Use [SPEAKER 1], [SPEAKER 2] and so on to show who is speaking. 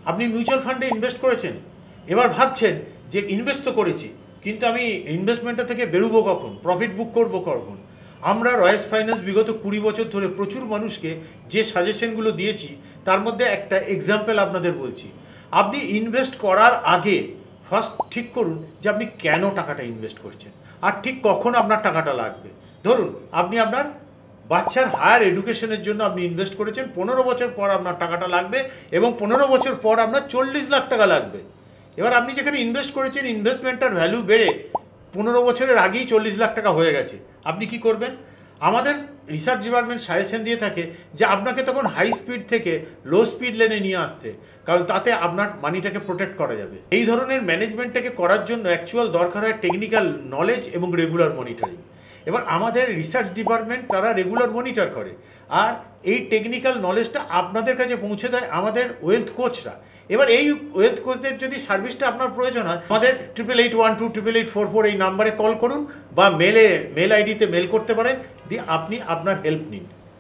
[SPEAKER 1] আপনি মিউচুয়াল ফান্ডে ইনভেস্ট করেছেন, এবার ভাবছেন যে ইনভেস্ট তো করেছি, কিন্তু আমি ইনভেস্টমেন্টটা থেকে বেরোবো কখন, প্রফিট বুক করবো কখন। আমরা রয়েস ফাইন্যান্স বিগত 20 বছর ধরে প্রচুর মানুষকে যে সাজেশনগুলো দিয়েছি তার মধ্যে একটা এক্সাম্পল আপনাদের বলছি। আপনি ইনভেস্ট করার আগে ফার্স্ট ঠিক করুন যে আপনি কেন টাকাটা ইনভেস্ট করছেন আর ঠিক কখন আপনার টাকাটা লাগবে। ধরুন আপনি আপনার বাচ্চার হায়ার এডুকেশনের জন্য আপনি ইনভেস্ট করেছেন, 15 বছর পর আপনার টাকাটা লাগবে এবং 15 বছর পর আপনার 40 লাখ টাকা লাগবে। এবার আপনি যেখানে ইনভেস্ট করেছেন ইনভেস্টমেন্টটার ভ্যালু বেড়ে 15 বছরের আগেই 40 লাখ টাকা হয়ে গেছে, আপনি কি করবেন? আমাদের রিসার্চ ডিপার্টমেন্ট সাজেশন দিয়ে থাকে যে আপনাকে তখন হাই স্পিড থেকে লো স্পিড লেনে নিয়ে আসতে, কারণ তাতে আপনার মানিটাকে প্রোটেক্ট করা যাবে। এই ধরনের ম্যানেজমেন্টটাকে করার জন্য অ্যাকচুয়াল দরকার হয় টেকনিক্যাল নলেজ এবং রেগুলার মনিটরিং। এবার আমাদের রিসার্চ ডিপার্টমেন্ট তারা রেগুলার মনিটর করে, আর এই টেকনিক্যাল নলেজটা আপনাদের কাছে পৌঁছে দেয় আমাদের ওয়েলথ কোচরা। এবার এই ওয়েলথ কোচদের যদি সার্ভিসটা আপনার প্রয়োজন হয়, আমাদের 8812888844 এই নাম্বারে কল করুন বা মেল আইডিতে মেল করতে পারেন, দিয়ে আপনি আপনার হেল্প নিন।